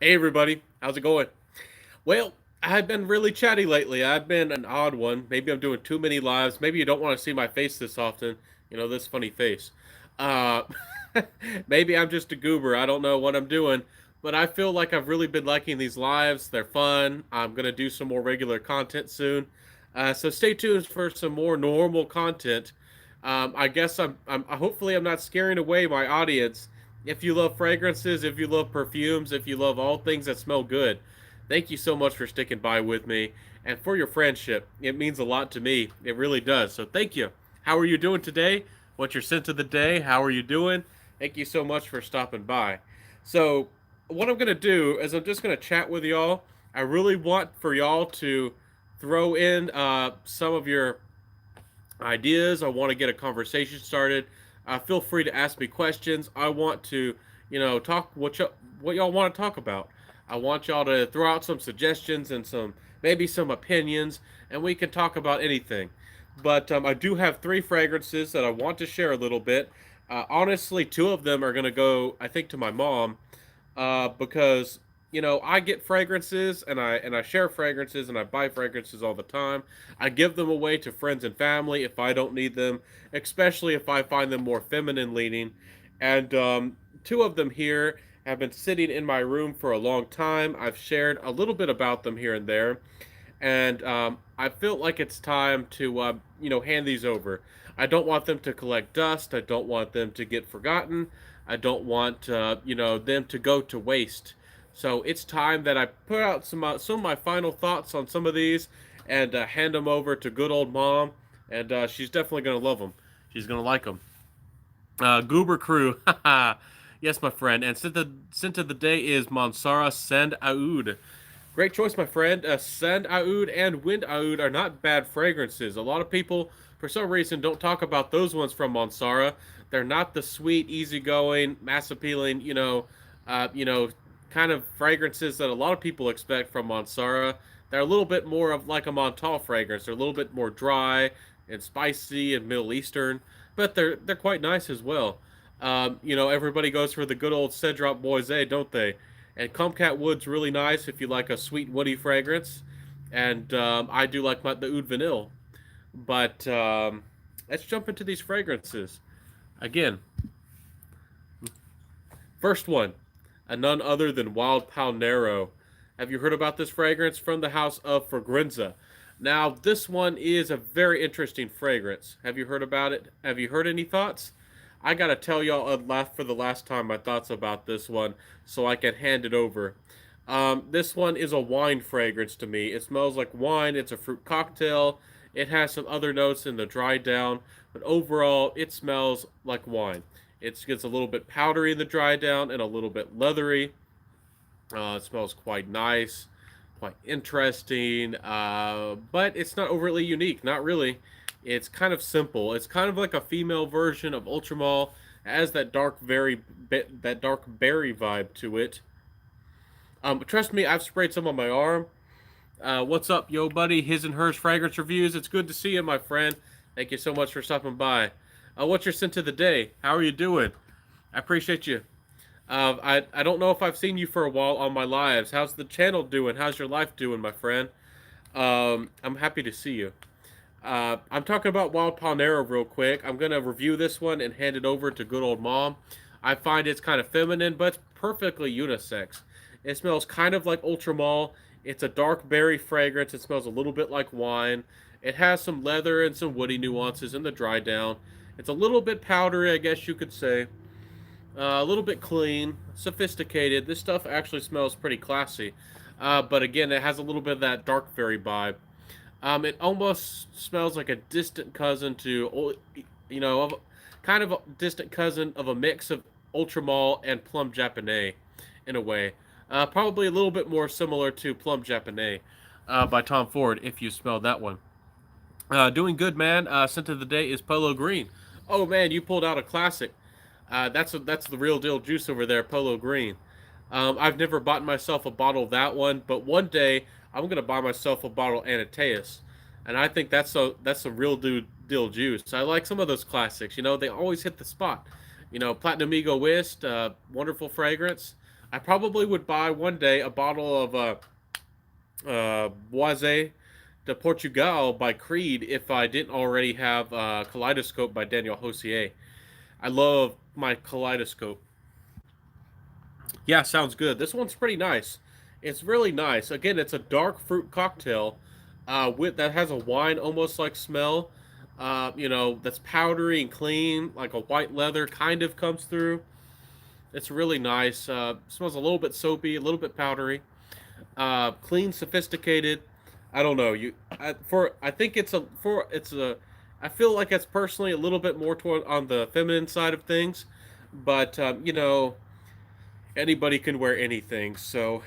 Hey everybody, how's it going? Well, I've been really chatty lately. I've been an odd one. Maybe I'm doing too many lives. Maybe you don't want to see my face this often. This funny face. Uh, maybe I'm just a goober. I don't know what I'm doing, but I feel like I've really been liking these lives. They're fun. I'm gonna do some more regular content soon. So stay tuned for some more normal content. I guess hopefully I'm not scaring away my audience. If you love fragrances, if you love perfumes, if you love all things that smell good, thank you so much for sticking by with me and for your friendship. It means a lot to me. It really does. So thank you. How are you doing today? What's your scent of the day? How are you doing? Thank you so much for stopping by. So, what I'm going to do is I'm just going to chat with y'all. I really want for y'all to throw in some of your ideas. I want to get a conversation started. Feel free to ask me questions. I want to, talk what y'all want to talk about. I want y'all to throw out some suggestions and maybe some opinions, and we can talk about anything. But I do have three fragrances that I want to share a little bit. Honestly, two of them are going to go, I think, to my mom, because I get fragrances and I share fragrances and I buy fragrances all the time. I give them away to friends and family if I don't need them, especially if I find them more feminine leaning. And two of them here have been sitting in my room for a long time. I've shared a little bit about them here and there, and I feel like it's time to hand these over. I don't want them to collect dust. I don't want them to get forgotten. I don't want them to go to waste. So it's time that I put out some of my final thoughts on some of these and hand them over to good old mom, and she's definitely gonna love them. She's gonna like them. Goober Crew, yes, my friend. And scent of the day is Mansara Send Oud. Great choice, my friend. Sand Oud and Wind Oud are not bad fragrances. A lot of people, for some reason, don't talk about those ones from Mansara. They're not the sweet, easygoing, mass appealing, uh, you know, kind of fragrances that a lot of people expect from Mansara. They're a little bit more of like a Montal fragrance. They're a little bit more dry and spicy and Middle Eastern, but they're quite nice as well. Everybody goes for the good old Cedrop Boise, don't they? And Comcat Wood's really nice if you like a sweet woody fragrance, and I do like the Oud Vanille. But let's jump into these fragrances again. First one, a none other than Wild Palnero. Have you heard about this fragrance from the house of Fragranza? Now, this one is a very interesting fragrance. Have you heard about it? Have you heard any thoughts? I gotta tell y'all for the last time my thoughts about this one so I can hand it over. This one is a wine fragrance to me. It smells like wine. It's a fruit cocktail. It has some other notes in the dry down, but overall, it smells like wine. It gets a little bit powdery in the dry down and a little bit leathery. It smells quite nice, quite interesting, but it's not overly unique. Not really. It's kind of simple. It's kind of like a female version of Ultramall. It has that dark berry vibe to it. Trust me, I've sprayed some on my arm. What's up, yo, buddy? His and Hers Fragrance Reviews. It's good to see you, my friend. Thank you so much for stopping by. What's your scent of the day? How are you doing? I appreciate you. I don't know if I've seen you for a while on my lives. How's the channel doing? How's your life doing, my friend? I'm happy to see you. I'm talking about Wild Palnero real quick. I'm gonna review this one and hand it over to good old mom. I find it's kind of feminine, but it's perfectly unisex. It smells kind of like Ultramall. It's a dark berry fragrance. It smells a little bit like wine. It has some leather and some woody nuances in the dry down. It's a little bit powdery, I guess you could say. A little bit clean, sophisticated. This stuff actually smells pretty classy. But again, it has a little bit of that dark fairy vibe. It almost smells like a distant cousin to, kind of a distant cousin of a mix of Ultramall and Plum Japonais, in a way. Probably a little bit more similar to Plum Japonais by Tom Ford, if you smelled that one. Doing good, man. Scent of the day is Polo Green. Oh man, you pulled out a classic. That's the real deal juice over there, Polo Green. I've never bought myself a bottle of that one, but one day I'm gonna buy myself a bottle of Anateus, and I think that's a real deal juice. I like some of those classics. They always hit the spot. Platinum Ego Whist, wonderful fragrance. I probably would buy one day a bottle of Boise de Portugal by Creed if I didn't already have Kaleidoscope by Daniel Hosier. I love my Kaleidoscope. Yeah, sounds good. This one's pretty nice. It's really nice. Again, it's a dark fruit cocktail with that has a wine almost like smell. That's powdery and clean, like a white leather kind of comes through. It's really nice. Smells a little bit soapy, a little bit powdery. Clean, sophisticated. I don't know. I think it's a. I feel like it's personally a little bit more toward on the feminine side of things, but anybody can wear anything. So,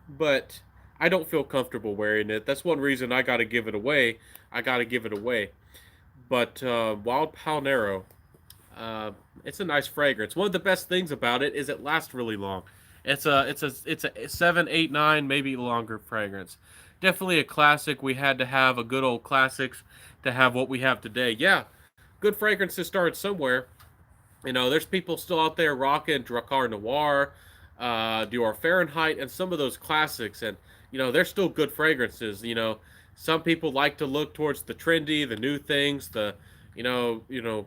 but I don't feel comfortable wearing it. That's one reason I got to give it away. I got to give it away. But Wild Palnero, uh, it's a nice fragrance. One of the best things about it is it lasts really long. It's a 7, 8, 9, maybe longer fragrance. Definitely a classic. We had to have a good old classics to have what we have today. Yeah, good fragrances started somewhere. There's people still out there rocking Drakkar Noir, Dior Fahrenheit, and some of those classics, and they're still good fragrances. Some people like to look towards the trendy, the new things, the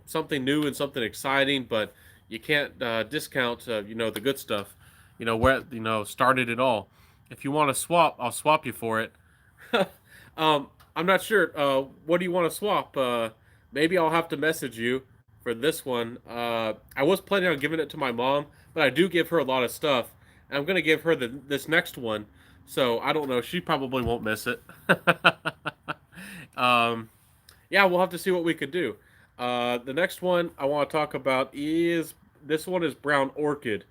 something new and something exciting, but you can't discount the good stuff. Where started it all. If you want to swap, I'll swap you for it. I'm not sure. What do you want to swap? Maybe I'll have to message you for this one. I was planning on giving it to my mom, but I do give her a lot of stuff. And I'm gonna give her this next one. So I don't know. She probably won't miss it. um, yeah, we'll have to see what we could do. The next one I want to talk about is this one is Brown Orchid.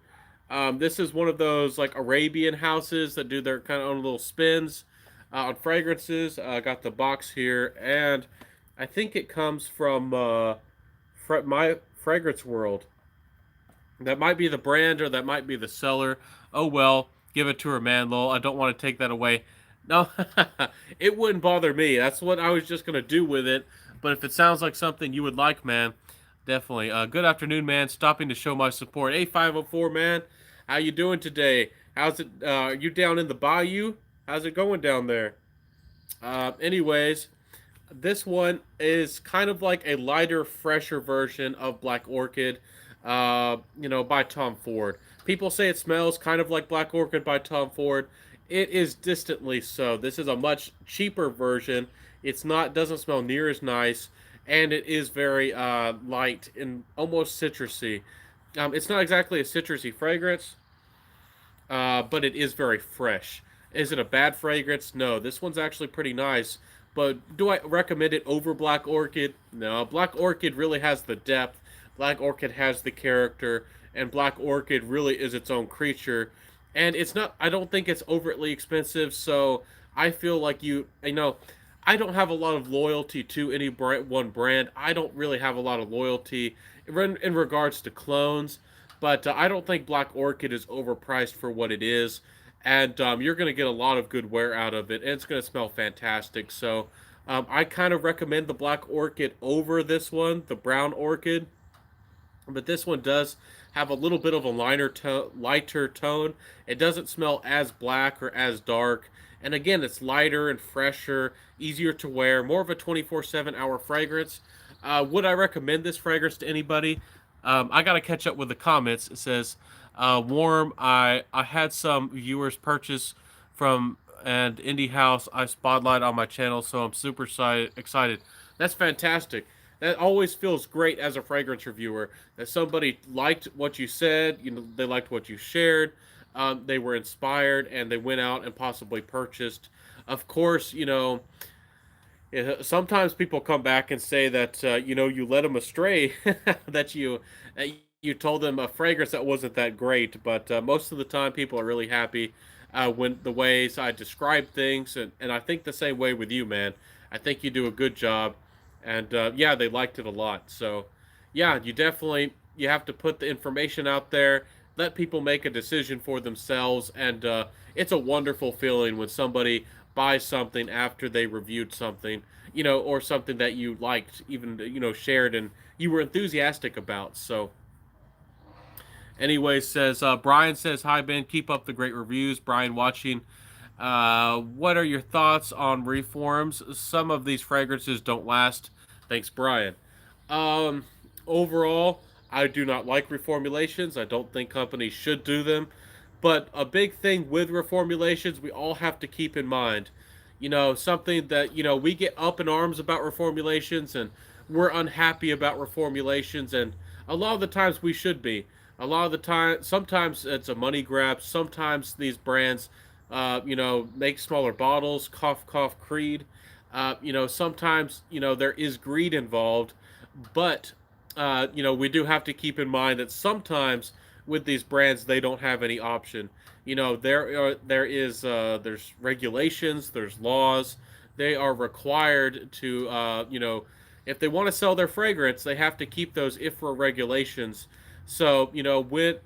This is one of those like Arabian houses that do their kind of own little spins on fragrances. I got the box here, and I think it comes from my Fragrance World. That might be the brand or that might be the seller. Oh well, give it to her, man, lol. I don't want to take that away. No, it wouldn't bother me. That's what I was just gonna do with it. But if it sounds like something you would like, man, definitely. Good afternoon, man. Stopping to show my support. Hey, 504, man. How you doing today? How's it? You down in the bayou? How's it going down there? Anyways, this one is kind of like a lighter, fresher version of Black Orchid, by Tom Ford. People say it smells kind of like Black Orchid by Tom Ford. It is distantly so. This is a much cheaper version. It's not doesn't smell near as nice, and it is very light and almost citrusy. It's not exactly a citrusy fragrance, but it is very fresh. Is it a bad fragrance? No, this one's actually pretty nice. But do I recommend it over Black Orchid? No, Black Orchid really has the depth. Black Orchid has the character, and Black Orchid really is its own creature. And it's not. I don't think it's overtly expensive. So I feel like I don't have a lot of loyalty to any one brand. I don't really have a lot of loyalty in regards to clones, but I don't think Black Orchid is overpriced for what it is, and you're going to get a lot of good wear out of it, and it's going to smell fantastic. So I kind of recommend the Black Orchid over this one, the Brown Orchid, but this one does have a little bit of a lighter tone. It doesn't smell as black or as dark. And again, it's lighter and fresher, easier to wear, more of a 24/7 hour fragrance. Would I recommend this fragrance to anybody? I got to catch up with the comments. It says, warm. I had some viewers purchase from and Indie House I spotlight on my channel, so I'm super excited. That's fantastic. That always feels great as a fragrance reviewer that somebody liked what you said. They liked what you shared. They were inspired and they went out and possibly purchased. Of course, sometimes people come back and say that you led them astray, that you told them a fragrance that wasn't that great. But most of the time, people are really happy when the ways I describe things, and I think the same way with you, man. I think you do a good job, and yeah, they liked it a lot. So yeah, you have to put the information out there, let people make a decision for themselves, and it's a wonderful feeling when somebody buys something after they reviewed something, or something that you liked, even shared and you were enthusiastic about. So Anyway, says Brian says, "Hi Ben, keep up the great reviews." Brian watching. What are your thoughts on reforms? Some of these fragrances don't last. Thanks, Brian. Um, Overall, I do not like reformulations. I don't think companies should do them. But a big thing with reformulations, we all have to keep in mind, something that, we get up in arms about reformulations and we're unhappy about reformulations. And a lot of the times we should be. A lot of the time, sometimes it's a money grab. Sometimes these brands, make smaller bottles, cough, cough, Creed. Sometimes, there is greed involved, but we do have to keep in mind that sometimes with these brands they don't have any option. There's regulations, there's laws. They are required to if they want to sell their fragrance, they have to keep those IFRA regulations. So with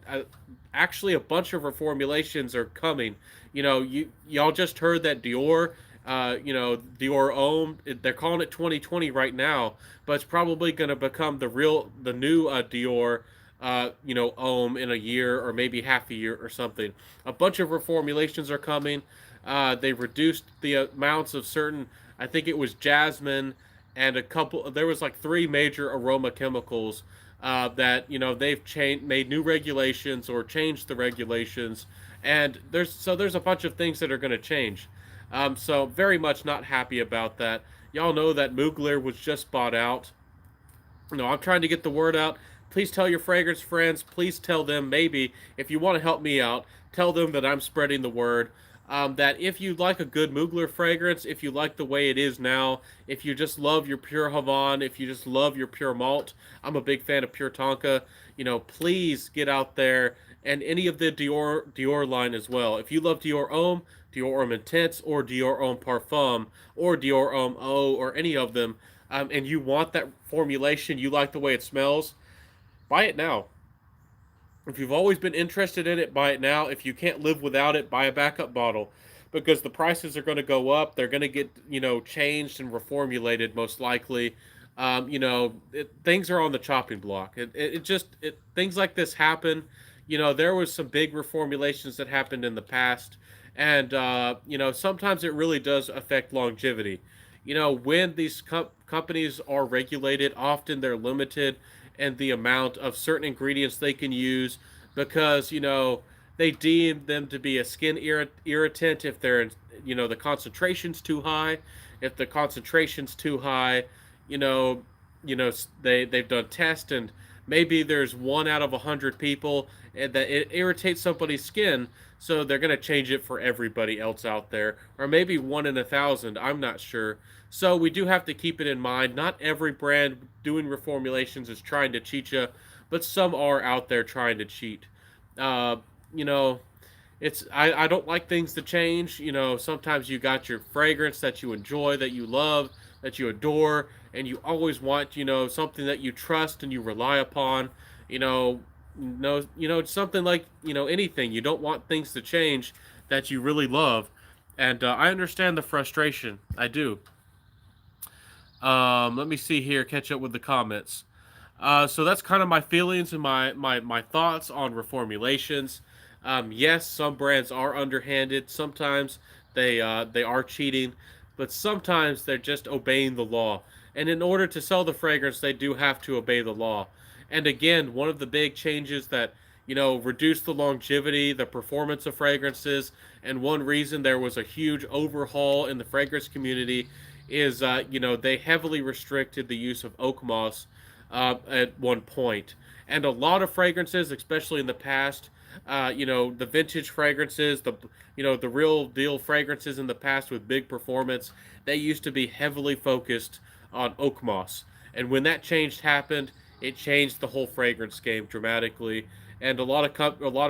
actually a bunch of reformulations are coming. Y'all just heard that Dior, Dior Homme. They're calling it 2020 right now, but it's probably going to become the new Dior, Homme in a year or maybe half a year or something. A bunch of reformulations are coming. They reduced the amounts of certain. I think it was jasmine and a couple. There was like three major aroma chemicals that they've made new regulations or changed the regulations, and there's a bunch of things that are going to change. So very much not happy about that. Y'all know that Mugler was just bought out. I'm trying to get the word out. Please tell your fragrance friends. Please tell them, maybe if you want to help me out, tell them that I'm spreading the word. That if you like a good Mugler fragrance, if you like the way it is now, if you just love your pure Havana, if you just love your pure malt, I'm a big fan of pure Tonka. Please get out there, and any of the Dior line as well. If you love Dior Homme, Dior Homme Intense, or Dior Homme Parfum, or Dior Homme Eau, or any of them, and you want that formulation, you like the way it smells, buy it now. If you've always been interested in it, buy it now. If you can't live without it, buy a backup bottle, because the prices are going to go up. They're going to get, changed and reformulated most likely. Things are on the chopping block. Things like this happen. There was some big reformulations that happened in the past, and sometimes it really does affect longevity. When these companies are regulated, often they're limited in the amount of certain ingredients they can use, because they deem them to be a skin irritant if they're the concentration's too high. If the concentration's too high, you know they've done tests, and maybe there's 1 out of 100 people that it irritates somebody's skin, so they're going to change it for everybody else out there, or maybe 1 in 1,000. I'm not sure. So we do have to keep it in mind. Not every brand doing reformulations is trying to cheat you, but some are out there trying to cheat. Uh, you know, I don't like things to change. Sometimes you got your fragrance that you enjoy, that you love, that you adore, and you always want something that you trust and you rely upon. Something like anything. You don't want things to change that you really love, and I understand the frustration. I do. Let me see here. Catch up with the comments. So that's kind of my feelings and my thoughts on reformulations. Yes, some brands are underhanded. Sometimes they are cheating, but sometimes they're just obeying the law. And in order to sell the fragrance, they do have to obey the law. And again, one of the big changes that reduce the longevity, the performance of fragrances, and one reason there was a huge overhaul in the fragrance community is they heavily restricted the use of oak moss at one point, and a lot of fragrances, especially in the past, the vintage fragrances, the real deal fragrances in the past with big performance, they used to be heavily focused on oak moss, and when that change happened, it changed the whole fragrance game dramatically, and a lot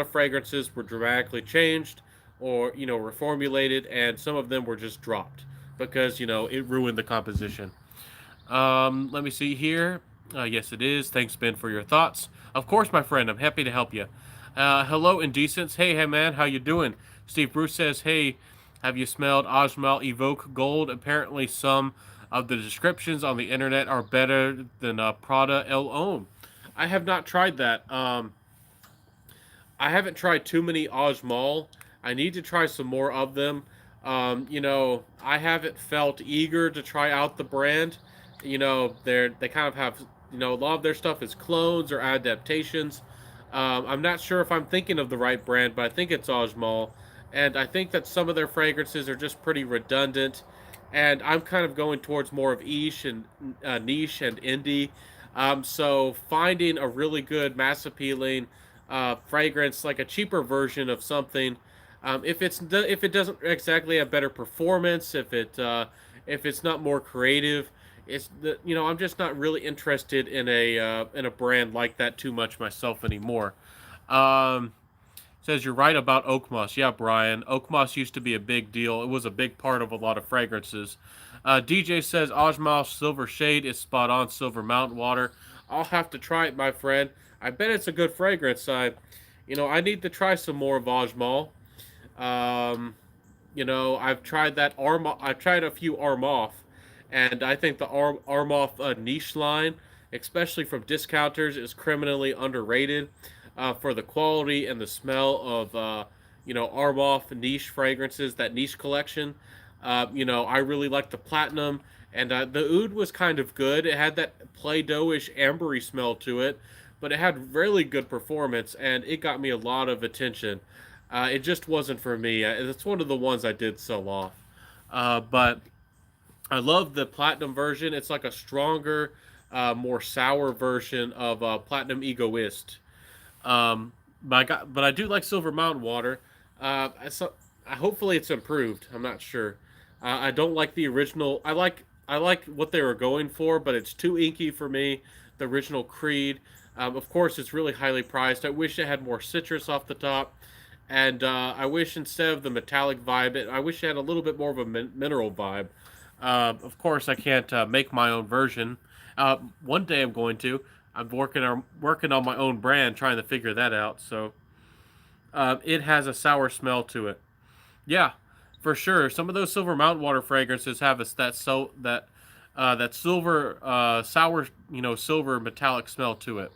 of fragrances were dramatically changed or reformulated, and some of them were just dropped because it ruined the composition. Let me see here. Yes, it is. Thanks, Ben, for your thoughts. Of course, my friend. I'm happy to help you. Hello, Indecents. Hey, man. How you doing? Steve Bruce says, hey, have you smelled Ajmal Evoke Gold? Apparently, some of the descriptions on the internet are better than Prada El Homme. I have not tried that. I haven't tried too many Ajmal. I need to try some more of them. I haven't felt eager to try out the brand. They kind of have, a lot of their stuff is clones or adaptations. I'm not sure if I'm thinking of the right brand, but I think it's Ajmal, and I think that some of their fragrances are just pretty redundant. And I'm kind of going towards more of niche and indie. So finding a really good, mass appealing fragrance, like a cheaper version of something, if it doesn't exactly have better performance, if it's not more creative, I'm just not really interested in a brand like that too much myself anymore. Um, Says you're right about oak moss. Yeah, Brian, oak moss used to be a big deal. It was a big part of a lot of fragrances. DJ says Ajmal Silver Shade is spot on. Silver Mountain Water. I'll have to try it, my friend. I bet it's a good fragrance. I need to try some more of Ajmal. Um, I've tried that Arm. I've tried a few Armoff, and I think the Armoff niche line, especially from discounters, is criminally underrated for the quality and the smell of Armoff niche fragrances. That niche collection. I really like the Platinum, and the Oud was kind of good. It had that Play-Doh-ish ambery smell to it, but it had really good performance, and it got me a lot of attention. It just wasn't for me. It's one of the ones I did sell off. But I love the Platinum version. It's like a stronger, more sour version of Platinum Egoist. But I do like Silver Mountain Water. So, hopefully it's improved. I'm not sure. I don't like the original. I like what they were going for, but it's too inky for me. The original Creed. Of course, it's really highly priced. I wish it had more citrus off the top, and I wish instead of the metallic vibe, I wish it had a little bit more of a mineral vibe. Of course, I can't make my own version. One day I'm going to. I'm working on my own brand, trying to figure that out. So it has a sour smell to it. Yeah, for sure. Some of those Silver Mountain Water fragrances have that silver sour, silver metallic smell to it.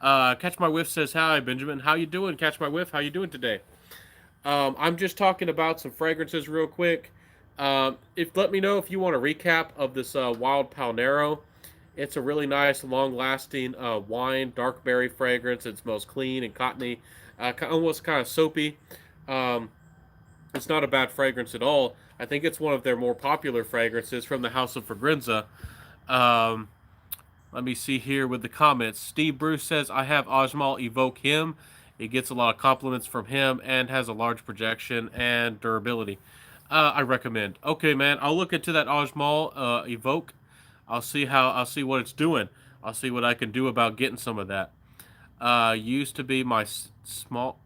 Catch My Whiff says, "Hi, Benjamin. How you doing? Catch My Whiff. How you doing today?" I'm just talking about some fragrances real quick. If Let me know if you want a recap of this Wild Palnero. It's a really nice, long-lasting wine, dark berry fragrance. It smells clean and cottony, almost kind of soapy. Um, it's not a bad fragrance at all. I think it's one of their more popular fragrances from the House of Fragranza. Um, Let me see here with the comments. Steve Bruce says, I have Ajmal Evoke Him. It gets a lot of compliments from him and has a large projection and durability. I recommend. Okay, man, I'll look into that Ajmal Evoke. I'll see what it's doing. I'll see what I can do about getting some of that. Used to be my small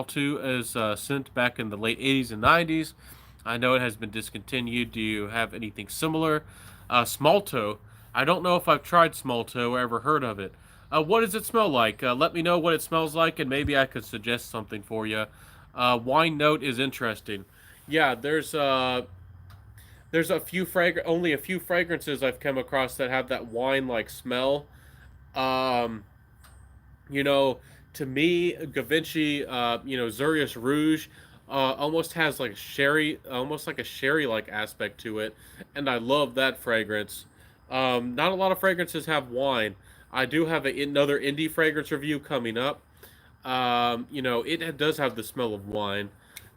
two as scent back in the late 80s and 90s. I know it has been discontinued. Do you have anything similar? Small toe. I don't know if I've tried small toe or ever heard of it. What does it smell like? Let me know what it smells like, and maybe I could suggest something for you. Wine note is interesting. Yeah, there's only a few fragrances I've come across that have that wine-like smell. Um, you know, to me, Givenchy, Zurius Rouge, almost has like sherry, almost like a sherry-like aspect to it, and I love that fragrance. Not a lot of fragrances have wine. I do have another indie fragrance review coming up. It does have the smell of wine,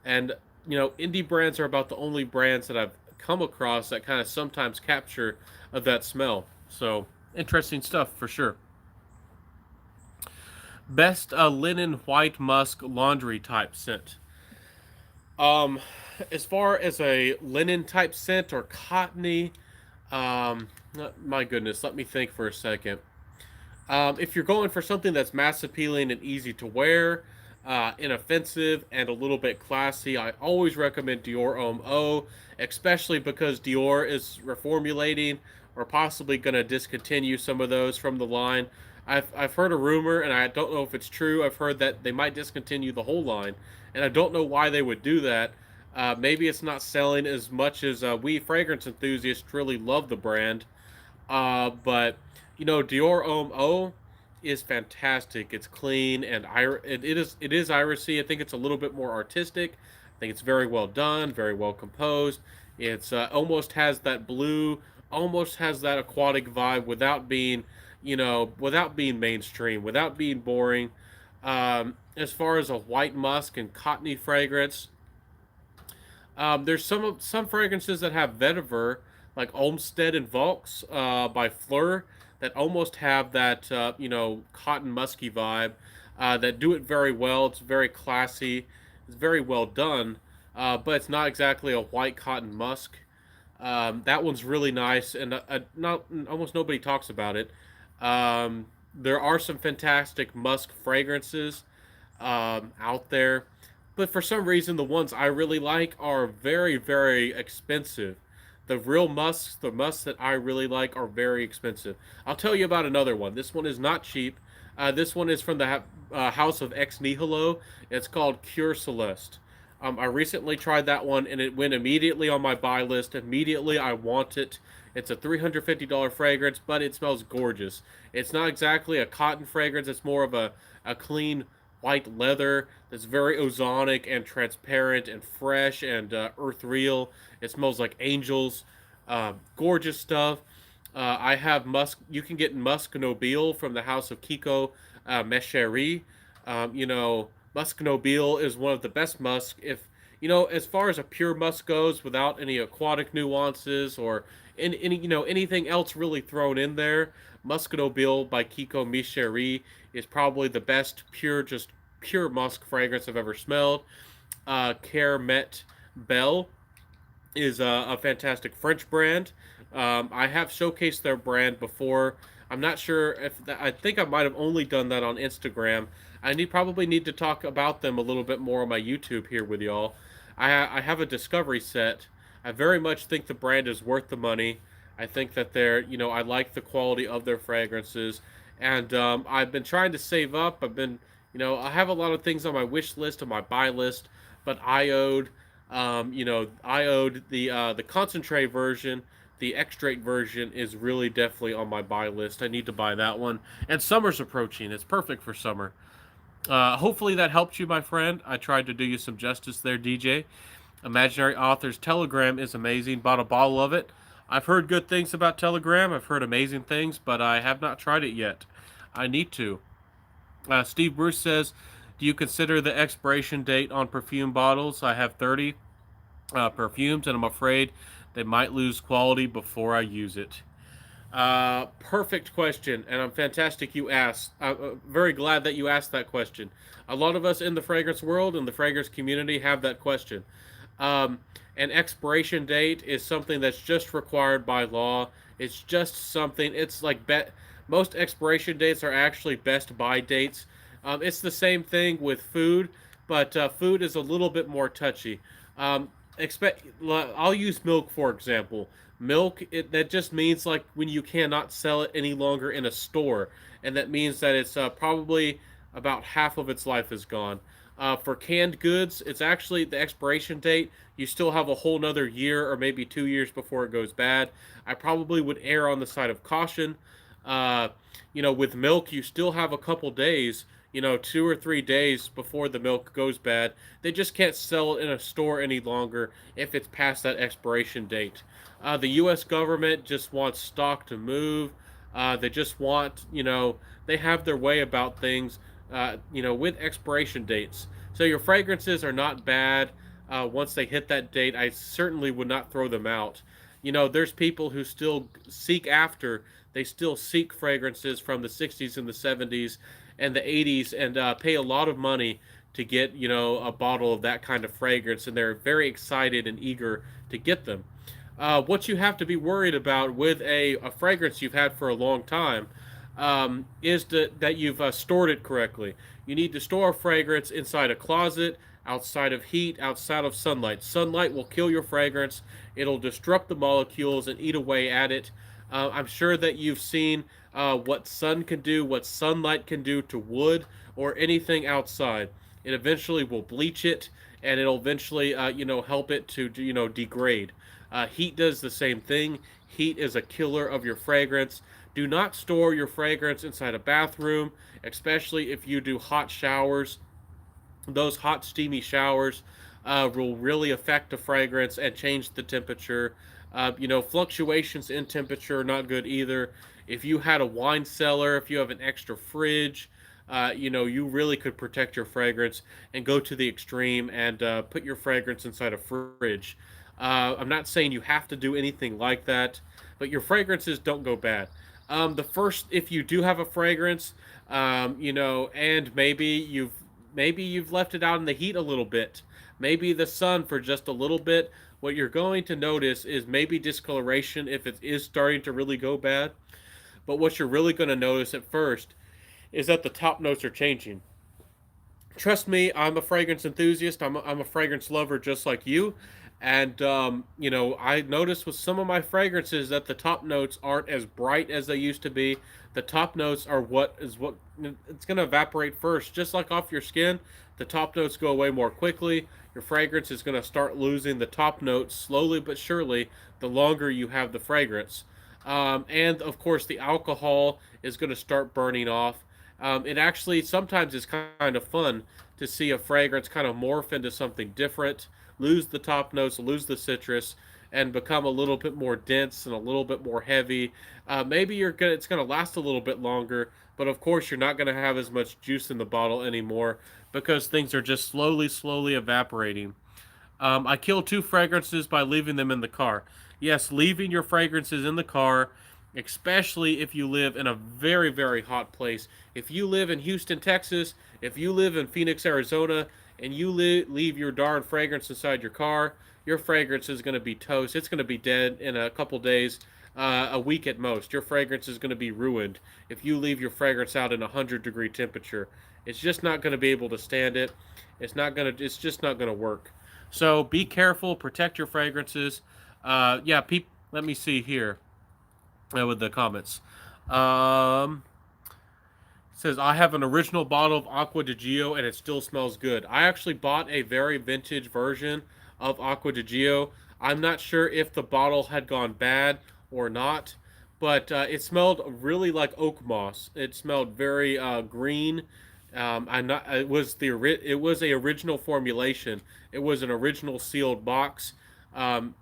and indie brands are about the only brands that I've come across that kind of sometimes capture of that smell. So interesting stuff for sure. Best linen white musk laundry type scent. Um, as far as a linen type scent or cottony, um, my goodness, let me think for a second. If you're going for something that's mass appealing and easy to wear, inoffensive, and a little bit classy, I always recommend Dior Homme Eau, especially because Dior is reformulating or possibly going to discontinue some of those from the line. I've heard a rumor, and I don't know if it's true. I've heard that they might discontinue the whole line, and I don't know why they would do that. Maybe it's not selling as much as we fragrance enthusiasts really love the brand. But Dior Homme Eau is fantastic. It's clean and it is irisy. I think it's a little bit more artistic. I think it's very well done, very well composed. It's almost has that blue, almost has that aquatic vibe without being, without being mainstream, without being boring. As far as a white musk and cottony fragrance, there's some fragrances that have vetiver, like Olmsted and Volks by Fleur, that almost have that cotton musky vibe. That do it very well. It's very classy. It's very well done, but it's not exactly a white cotton musk. That one's really nice, and not almost nobody talks about it. There are some fantastic musk fragrances out there, but for some reason, the ones I really like are very, very expensive. The real musks, the musks that I really like, are very expensive. I'll tell you about another one. This one is not cheap. This one is from the House of Ex Nihilo. It's called Cure Celeste. I recently tried that one and it went immediately on my buy list. Immediately, I want it. It's a $350 fragrance, but it smells gorgeous. It's not exactly a cotton fragrance, it's more of a clean white leather that's very ozonic and transparent and fresh and earthreal. It smells like angels. Gorgeous stuff. I have musk. You can get Musk Nobile from the House of Kiko Mecherie. Musk Nobile is one of the best musk. If as far as a pure musk goes, without any aquatic nuances or anything else really thrown in there, Musk Nobile by Kiko Mecherie is probably the best just pure musk fragrance I've ever smelled. Care Met Belle is a fantastic French brand. I have showcased their brand before. I'm not sure I think I might have only done that on Instagram. Probably need to talk about them a little bit more on my YouTube here with y'all. I have a discovery set. I very much think the brand is worth the money. I think that I like the quality of their fragrances, and I've been trying to save up. I have a lot of things on my wish list, on my buy list, but Iode, the concentrate version, the extract version is really definitely on my buy list. I need to buy that one. And summer's approaching. It's perfect for summer. Hopefully that helped you, my friend. I tried to do you some justice there, DJ. Imaginary Authors Telegram is amazing. Bought a bottle of it. I've heard good things about Telegram. I've heard amazing things, but I have not tried it yet. I need to. Steve Bruce says, do you consider the expiration date on perfume bottles? I have 30 perfumes, and I'm afraid they might lose quality before I use it. Perfect question, and I'm fantastic you asked. I'm very glad that you asked that question. A lot of us in the fragrance world and the fragrance community have that question. An expiration date is something that's just required by law. It's just something. It's like most expiration dates are actually best buy dates. It's the same thing with food, but food is a little bit more touchy. I'll use milk for example. Milk, that just means like when you cannot sell it any longer in a store, and that means that it's probably about half of its life is gone. For canned goods, it's actually the expiration date. You still have a whole nother year or maybe 2 years before it goes bad. I probably would err on the side of caution. With milk, you still have a couple days, 2 or 3 days before the milk goes bad. They just can't sell it in a store any longer if it's past that expiration date. The U.S. government just wants stock to move. They just want, they have their way about things, with expiration dates. So your fragrances are not bad once they hit that date. I certainly would not throw them out. There's people who still they still seek fragrances from the 60s and the 70s and the 80s and pay a lot of money to get, a bottle of that kind of fragrance, and they're very excited and eager to get them. What you have to be worried about with a fragrance you've had for a long time is that you've stored it correctly. You need to store a fragrance inside a closet, outside of heat, outside of sunlight. Sunlight will kill your fragrance. It'll disrupt the molecules and eat away at it. I'm sure that you've seen what sun can do, what sunlight can do to wood or anything outside. It eventually will bleach it, and it'll eventually, help it to, degrade. Heat does the same thing. Heat is a killer of your fragrance. Do not store your fragrance inside a bathroom, especially if you do hot showers. Those hot, steamy showers will really affect the fragrance and change the temperature. Fluctuations in temperature are not good either. If you had a wine cellar, if you have an extra fridge, you really could protect your fragrance and go to the extreme and put your fragrance inside a fridge. I'm not saying you have to do anything like that, but your fragrances don't go bad. If you do have a fragrance, and maybe you've left it out in the heat a little bit, maybe the sun for just a little bit. What you're going to notice is maybe discoloration if it is starting to really go bad. But what you're really going to notice at first is that the top notes are changing. Trust me, I'm a fragrance enthusiast. I'm a fragrance lover just like you. And, I noticed with some of my fragrances that the top notes aren't as bright as they used to be. The top notes are what it's going to evaporate first. Just like off your skin, the top notes go away more quickly. Your fragrance is going to start losing the top notes slowly but surely the longer you have the fragrance. And of course, the alcohol is going to start burning off. It actually sometimes is kind of fun to see a fragrance kind of morph into something different, lose the top notes, lose the citrus, and become a little bit more dense and a little bit more heavy. Maybe it's gonna last a little bit longer, but of course you're not gonna have as much juice in the bottle anymore because things are just slowly evaporating. I kill two fragrances by leaving them in the car. Yes, leaving your fragrances in the car, especially if you live in a very hot place. If you live in Houston, Texas, if you live in Phoenix, Arizona, and you leave your darn fragrance inside your fragrance is going to be toast. It's going to be dead in a couple days, a week at most. Your fragrance is going to be ruined if you leave your fragrance out in 100-degree temperature. It's just not going to be able to stand it. It's just not going to work. So be careful, protect your fragrances. Let me see here with the comments. It says, I have an original bottle of Acqua di Gio and it still smells good. I actually bought a very vintage version of Acqua di Gio. I'm not sure if the bottle had gone bad or not, but it smelled really like oak moss. It smelled very green. It was a original formulation. It was an original sealed box. That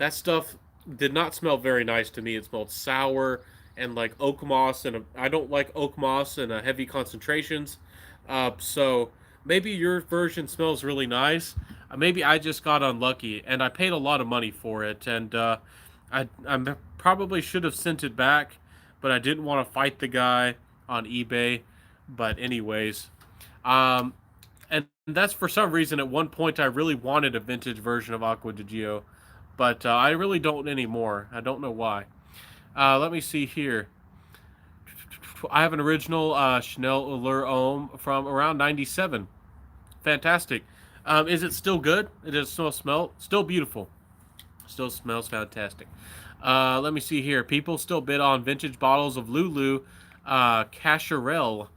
stuff did not smell very nice to me. It smelled sour and like oak moss, and I don't like oak moss in heavy concentrations. So maybe your version smells really nice. Maybe I just got unlucky, and I paid a lot of money for it, and I probably should have sent it back, but I didn't want to fight the guy on eBay. But anyways, and that's for some reason at one point I really wanted a vintage version of Acqua di Gio, but I really don't anymore. I don't know why. Let me see here. I have an original Chanel Allure Homme from around 97. Fantastic. Is it still good? It does still beautiful. Still smells fantastic. Let me see here. People still bid on vintage bottles of Lulu Cacharel,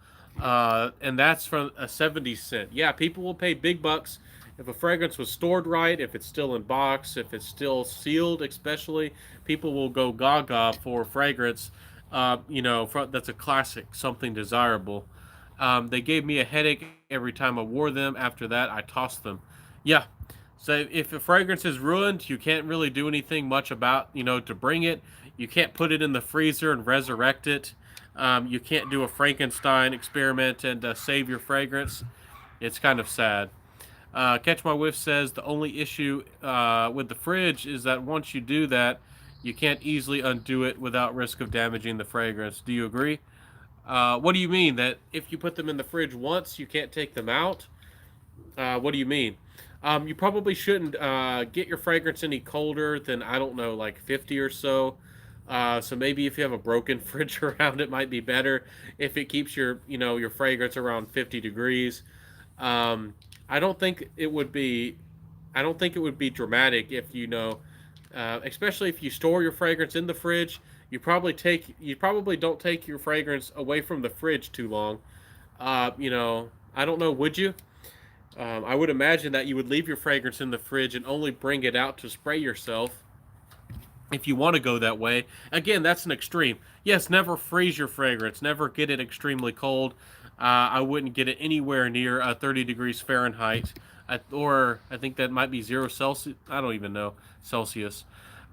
and that's from a 70 cent. Yeah, people will pay big bucks if a fragrance was stored right, if it's still in box, if it's still sealed, especially. People will go gaga for fragrance, that's a classic, something desirable. They gave me a headache every time I wore them. After that, I tossed them. Yeah. So if a fragrance is ruined, you can't really do anything much about, to bring it. You can't put it in the freezer and resurrect it. You can't do a Frankenstein experiment and save your fragrance. It's kind of sad. Catch My Whiff says the only issue with the fridge is that once you do that, you can't easily undo it without risk of damaging the fragrance. Do you agree? What do you mean? That if you put them in the fridge once, you can't take them out? What do you mean? You probably shouldn't get your fragrance any colder than, I don't know, like 50 or so. So maybe if you have a broken fridge around, it might be better if it keeps your fragrance around 50 degrees. I don't think it would be, I don't think it would be dramatic if especially if you store your fragrance in the fridge. You probably don't take your fragrance away from the fridge too long. I don't know. Would you? I would imagine that you would leave your fragrance in the fridge and only bring it out to spray yourself. if you want to go that way. Again, that's an extreme. Yes, never freeze your fragrance. Never get it extremely cold. I wouldn't get it anywhere near 30 degrees Fahrenheit, or I think that might be 0 Celsius. I don't even know Celsius.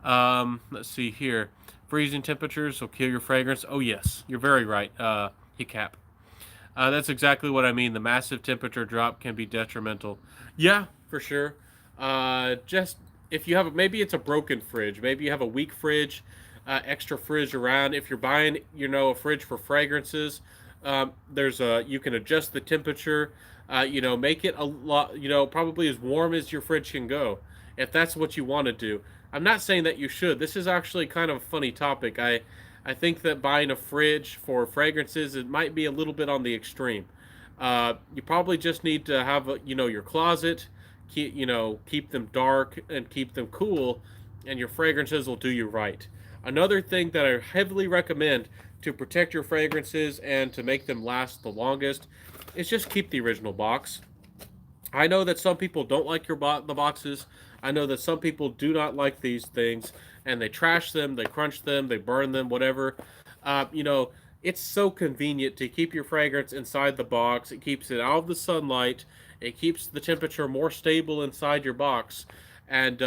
Let's see here. Freezing temperatures will kill your fragrance. Oh yes, you're very right. Hiccup. That's exactly what I mean. The massive temperature drop can be detrimental. Yeah, for sure. Just if you have maybe it's a broken fridge, maybe you have a weak fridge, extra fridge around. If you're buying, a fridge for fragrances, there's a you can adjust the temperature. Make it a lot. Probably as warm as your fridge can go, if that's what you want to do. I'm not saying that you should. This is actually kind of a funny topic. I think that buying a fridge for fragrances, it might be a little bit on the extreme. You probably just need to have your closet, keep them dark and keep them cool, and your fragrances will do you right. Another thing that I heavily recommend to protect your fragrances and to make them last the longest is just keep the original box. I know that some people don't like the boxes. I know that some people do not like these things, and they trash them, they crunch them, they burn them, whatever. It's so convenient to keep your fragrance inside the box. It keeps it out of the sunlight. It keeps the temperature more stable inside your box, and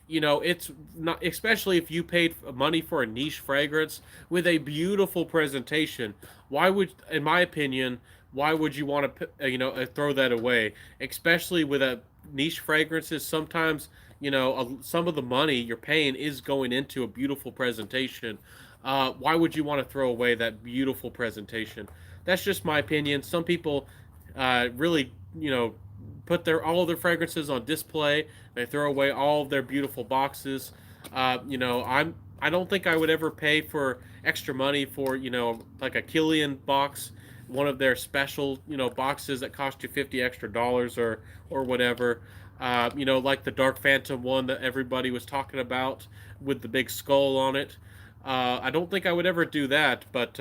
it's not, especially if you paid money for a niche fragrance with a beautiful presentation. Why would, in my opinion, why would you want to throw that away, especially with a niche fragrances? Sometimes some of the money you're paying is going into a beautiful presentation. Why would you want to throw away that beautiful presentation? That's just my opinion. Some people really put all of their fragrances on display. They throw away all of their beautiful boxes. I don't think I would ever pay for extra money for like a Killian box, one of their special boxes that cost you $50 extra or whatever. Like the Dark Phantom one that everybody was talking about with the big skull on it. I don't think I would ever do that, but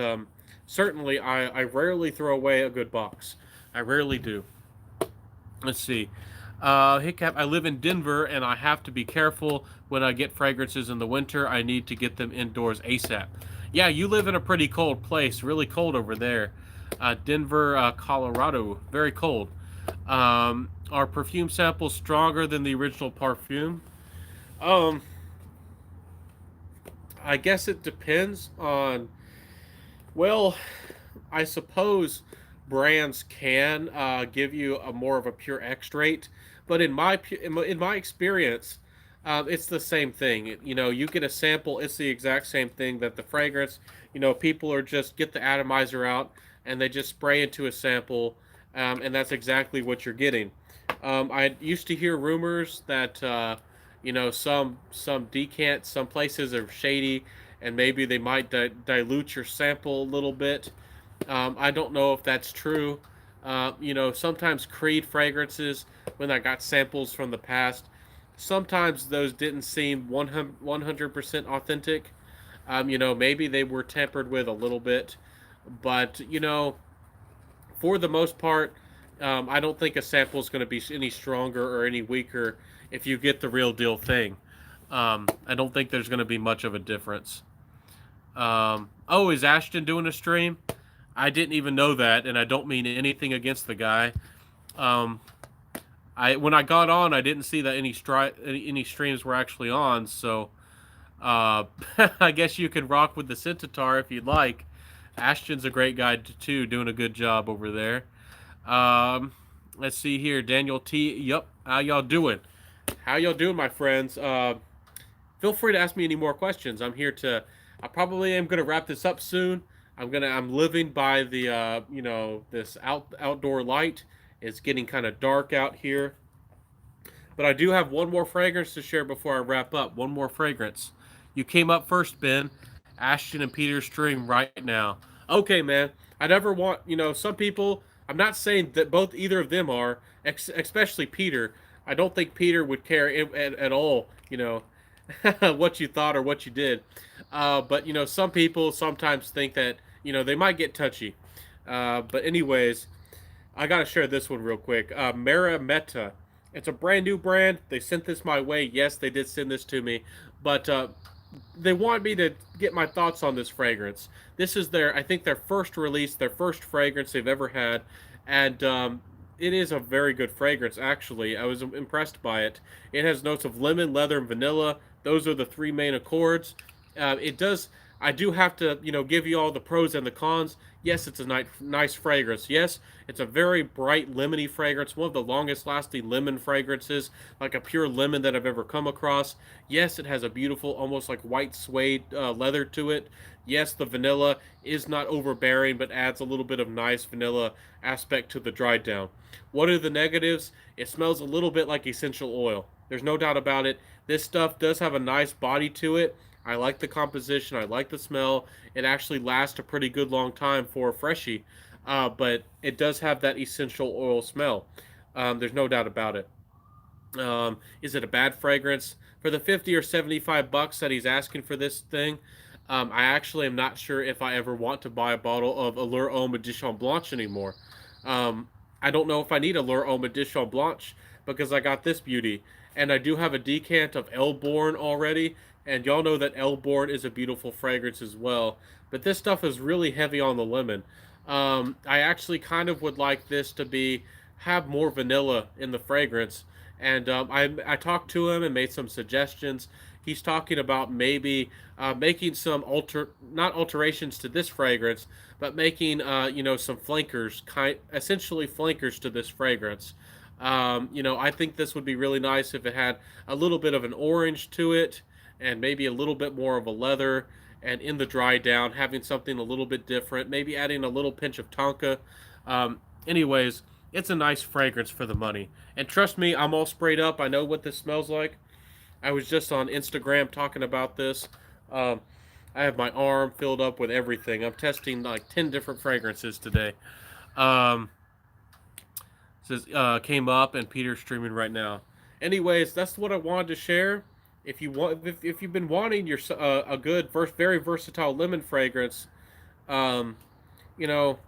certainly I rarely throw away a good box. I rarely do. Let's see. Hiccup, I live in Denver and I have to be careful when I get fragrances in the winter. I need to get them indoors ASAP. Yeah, you live in a pretty cold place, really cold over there. Denver, Colorado, very cold. Are perfume samples stronger than the original perfume? Um, I guess it depends on. Well, I suppose brands can give you a more of a pure extract, but in my experience, it's the same thing. You get a sample; it's the exact same thing that the fragrance. People are just get the atomizer out and they just spray into a sample, and that's exactly what you're getting. I used to hear rumors that some decants, some places are shady, and maybe they might dilute your sample a little bit. I don't know if that's true. Sometimes Creed fragrances, when I got samples from the past, sometimes those didn't seem 100% authentic. Maybe they were tempered with a little bit, but for the most part, I don't think a sample is going to be any stronger or any weaker if you get the real deal thing. I don't think there's going to be much of a difference. Oh, is Ashton doing a stream? I didn't even know that, and I don't mean anything against the guy. Um, when I got on, I didn't see that any streams were actually on. So I guess you could rock with the Centaur if you'd like. Ashton's a great guy too, doing a good job over there. Um, let's see here, Daniel T. Yup, how y'all doing? How y'all doing, my friends? Feel free to ask me any more questions. I'm here to. I probably am gonna wrap this up soon. I'm living by the this outdoor light. It's getting kind of dark out here, but I do have one more fragrance to share before I wrap up. One more fragrance. You came up first, Ben. Ashton and Peter stream right now. Okay, man. I never want, some people, I'm not saying that either of them are, especially Peter. I don't think Peter would care at all, what you thought or what you did. But, some people sometimes think that, they might get touchy. But anyways, I got to share this one real quick. Mara It's a brand new brand. They sent this my way. Yes, they did send this to me. But they want me to get my thoughts on this fragrance. This is their, I think, their first release, their first fragrance they've ever had, and it is a very good fragrance. Actually, I was impressed by it. It has notes of lemon, leather, and vanilla. Those are the three main accords. It does. I do have to, give you all the pros and the cons. Yes, it's a nice fragrance. Yes, it's a very bright lemony fragrance, one of the longest lasting lemon fragrances, like a pure lemon that I've ever come across. Yes, it has a beautiful, almost like white suede leather to it. Yes, the vanilla is not overbearing, but adds a little bit of nice vanilla aspect to the dry down. What are the negatives? It smells a little bit like essential oil. There's no doubt about it. This stuff does have a nice body to it. I like the composition. I like the smell. It actually lasts a pretty good long time for a freshie, but it does have that essential oil smell. There's no doubt about it. Is it a bad fragrance? For the 50 or 75 bucks that he's asking for this thing, I actually am not sure if I ever want to buy a bottle of Allure Homme Edition Blanche anymore. I don't know if I need Allure Homme Edition Blanche because I got this beauty. And I do have a decant of Elborn already, and y'all know that Elborn is a beautiful fragrance as well. But this stuff is really heavy on the lemon. I actually kind of would like this to be have more vanilla in the fragrance. And I talked to him and made some suggestions. He's talking about maybe making some not alterations to this fragrance, but making some flankers, essentially flankers to this fragrance. I think this would be really nice if it had a little bit of an orange to it, and maybe a little bit more of a leather. And in the dry down, having something a little bit different, maybe adding a little pinch of tonka. Anyways, it's a nice fragrance for the money. And trust me, I'm all sprayed up. I know what this smells like. I was just on Instagram talking about this. Um, I have my arm filled up with everything. I'm testing like 10 different fragrances today. Um, says came up and Peter's streaming right now. Anyways, that's what I wanted to share. If you've been wanting your a good, very versatile lemon fragrance, um, you know,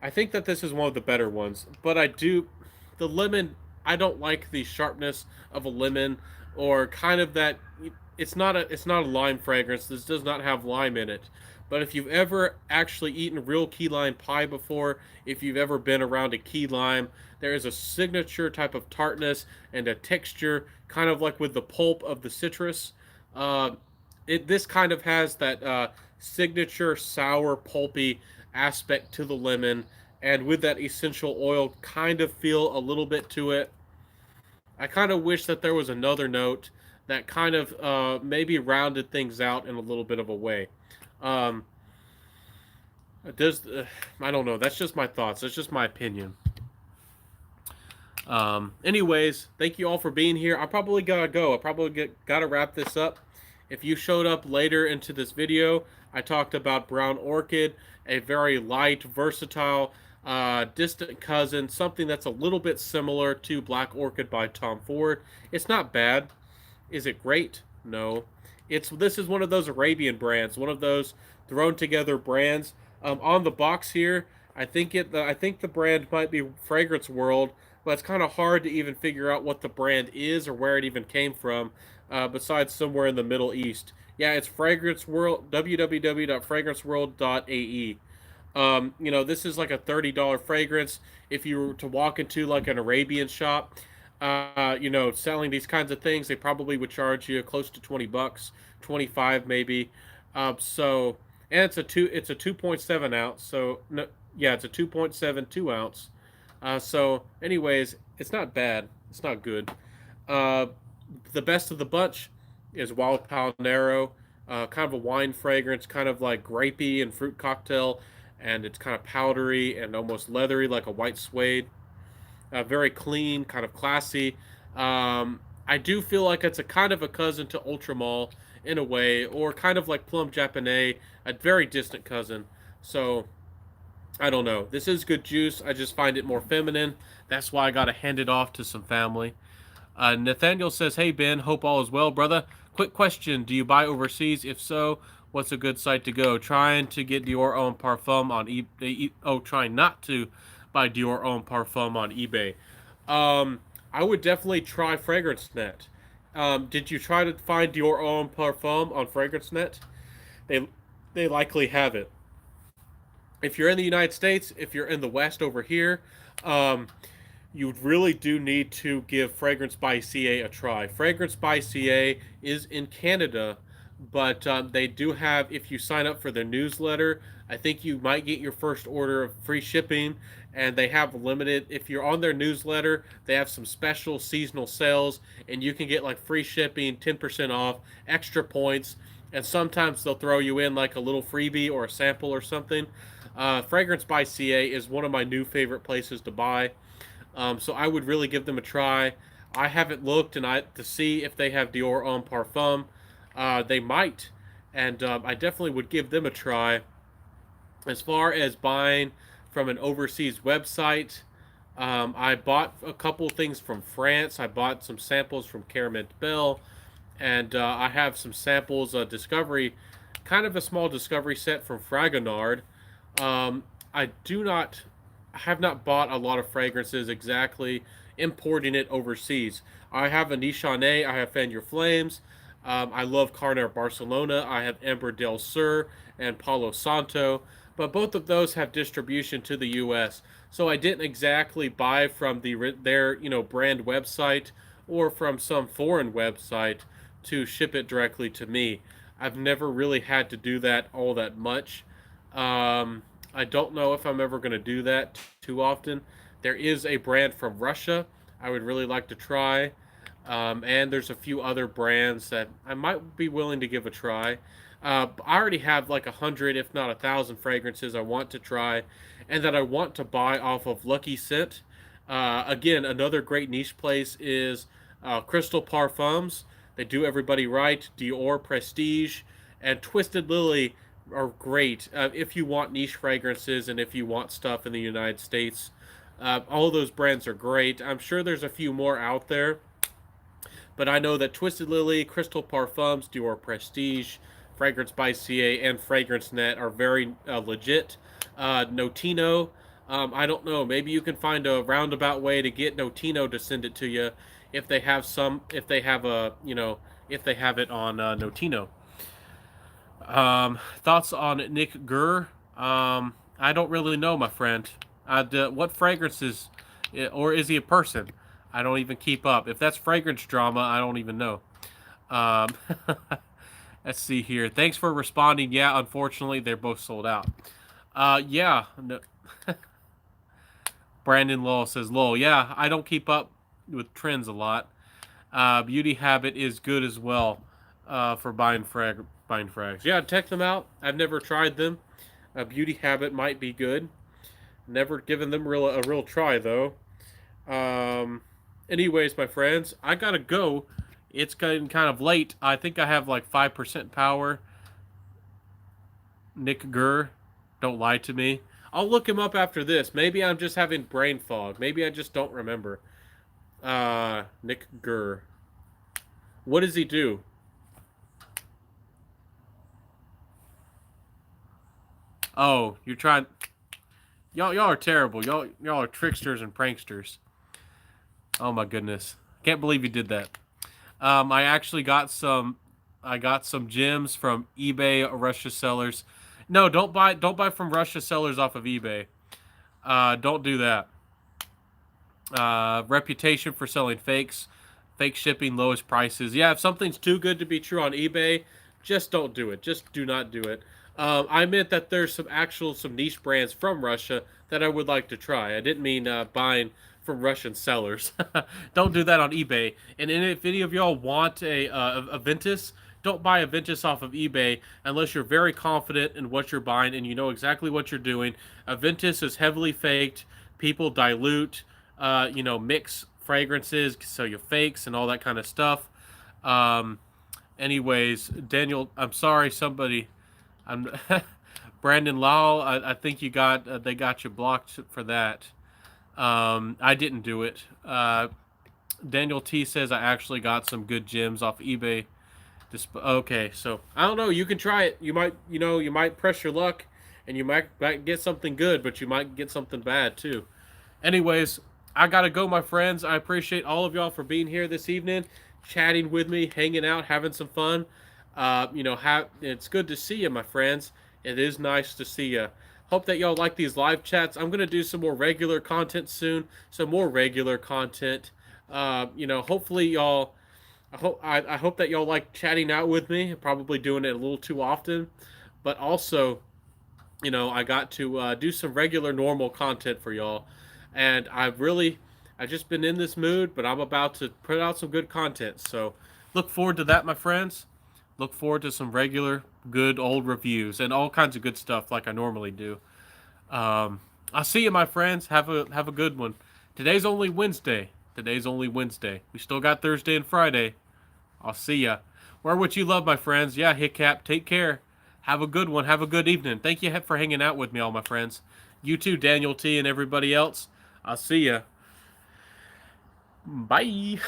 I think that this is one of the better ones. But the lemon. I don't like the sharpness of a lemon, or kind of that. It's not a lime fragrance. This does not have lime in it. But if you've ever actually eaten real key lime pie before, if you've ever been around a key lime, there is a signature type of tartness and a texture, kind of like with the pulp of the citrus. Uh, this kind of has that signature sour, pulpy aspect to the lemon, and with that essential oil kind of feel a little bit to it. I kind of wish that there was another note that kind of maybe rounded things out in a little bit of a way. Um, does I don't know. That's just my thoughts. That's just my opinion. Anyways, thank you all for being here. I probably gotta go. I probably gotta wrap this up. If you showed up later into this video, I talked about Brown Orchid, a very light, versatile, distant cousin, something that's a little bit similar to Black Orchid by Tom Ford. It's not bad. Is it great? No. This is one of those Arabian brands, one of those thrown together brands. On the box here, I think the brand might be Fragrance World, but it's kind of hard to even figure out what the brand is or where it even came from. Besides somewhere in the Middle East. Yeah, it's Fragrance World, www.fragranceworld.ae. This is like a $30 fragrance. If you were to walk into like an Arabian shop, selling these kinds of things, they probably would charge you close to 20 bucks, 25 maybe. And it's a 2.7 ounce. So no, yeah, it's a 2.72 ounce. Anyways, it's not bad. It's not good. Uh, the best of the bunch is Wild Palnero, kind of a wine fragrance, kind of like grapey and fruit cocktail, and it's kind of powdery and almost leathery, like a white suede. Very clean, kind of classy. I do feel like it's a kind of a cousin to Ultramall in a way, or kind of like Plum Japonais, a very distant cousin. So I don't know. This is good juice. I just find it more feminine. That's why I got to hand it off to some family. Nathaniel says, "Hey Ben, hope all is well, brother. Quick question: do you buy overseas? If so, what's a good site to go? Trying to get Dior Homme Parfum on eBay. Trying not to buy Dior Homme Parfum on eBay. I would definitely try FragranceNet. Did you try to find Dior Homme Parfum on FragranceNet? They they likely have it. If you're in the United States, if you're in the West over here, um, you really do need to give Fragrance by CA a try. Fragrance by CA is in Canada, but they do have, if you sign up for their newsletter, I think you might get your first order of free shipping, and they have limited, if you're on their newsletter, they have some special seasonal sales, and you can get like free shipping, 10% off, extra points, and sometimes they'll throw you in like a little freebie or a sample or something. Fragrance by CA is one of my new favorite places to buy. So I would really give them a try. I haven't looked and I to see if they have Dior Homme Parfum. They might, and I definitely would give them a try. As far as buying from an overseas website, I bought a couple things from France. I bought some samples from Caramel Bell, and I have some samples, Discovery, kind of a small Discovery set from Fragonard. I do not I have not bought a lot of fragrances exactly importing it overseas. I have a Nichane, I have Fan Your Flames. I love Carner Barcelona. I have Amber del Sur and Palo Santo, but both of those have distribution to the U.S. So I didn't exactly buy from their brand website or from some foreign website to ship it directly to me. I've never really had to do that all that much. I don't know if I'm ever going to do that too often. There is a brand from Russia I would really like to try. And there's a few other brands that I might be willing to give a try. I already have like 100, if not 1,000 fragrances I want to try and that I want to buy off of Lucky Scent. Again, another great niche place is Crystal Parfums. They do everybody right. Dior Prestige and Twisted Lily are great if you want niche fragrances and if you want stuff in the United States. All those brands are great. I'm sure there's a few more out there, but I know that Twisted Lily, Crystal Parfums, Dior Prestige, Fragrance by CA, and Fragrance Net are very legit. Notino, I don't know. Maybe you can find a roundabout way to get Notino to send it to you if they have if they have if they have it on Notino. Thoughts on Nick Gurr? I don't really know, my friend. What fragrances, or is he a person? I don't even keep up. If that's fragrance drama, I don't even know. Um, let's see here. Thanks for responding. Yeah, unfortunately, they're both sold out. Yeah. No. Brandon Lowell says, "Lowell, yeah, I don't keep up with trends a lot. Beauty Habit is good as well for buying frags. Yeah, check them out. I've never tried them. Beauty Habit might be good. Never given them a real try though. Um, anyways, my friends, I gotta go. It's getting kind of late. I think I have like 5% power. Nick Gurr, don't lie to me. I'll look him up after this. Maybe I'm just having brain fog. Maybe I just don't remember. Nick Gurr. What does he do? Oh, you're trying. Y'all are terrible. Y'all are tricksters and pranksters. Oh my goodness, can't believe you did that. I actually got some. I got some gems from eBay Russia sellers. No, don't buy from Russia sellers off of eBay. Don't do that. Reputation for selling fakes, fake shipping, lowest prices. Yeah, if something's too good to be true on eBay, just don't do it. Just do not do it. I meant that there's some niche brands from Russia that I would like to try. I didn't mean buying from Russian sellers. Don't do that on eBay. And if any of y'all want a Ventus, don't buy a Ventus off of eBay unless you're very confident in what you're buying and you know exactly what you're doing. A Ventus is heavily faked. People dilute, mix fragrances, so you fakes and all that kind of stuff. Um, anyways, Daniel, I'm sorry, somebody, I'm Brandon Lau. I think they got you blocked for that. I didn't do it. Daniel T says I actually got some good gems off eBay. Okay, so I don't know. You can try it. You might press your luck, and you might get something good, but you might get something bad too. Anyways, I gotta go, my friends. I appreciate all of y'all for being here this evening. chatting with me, hanging out, having some fun. It's good to see you, my friends. It is nice to see you. Hope that y'all like these live chats. I'm gonna do some more regular content soon. Some more regular content. Hopefully y'all. I hope that y'all like chatting out with me. Probably doing it a little too often, but also, I got to do some regular normal content for y'all, and I've just been in this mood, but I'm about to put out some good content. So look forward to that, my friends. Look forward to some regular good old reviews and all kinds of good stuff like I normally do. Um, I'll see you, my friends. Have a good one. Today's only Wednesday. Today's only Wednesday. We still got Thursday and Friday. I'll see ya. Wear what you love, my friends. Yeah, Hiccup. Take care. Have a good one. Have a good evening. Thank you for hanging out with me, all my friends. You too, Daniel T. and everybody else. I'll see ya. Bye.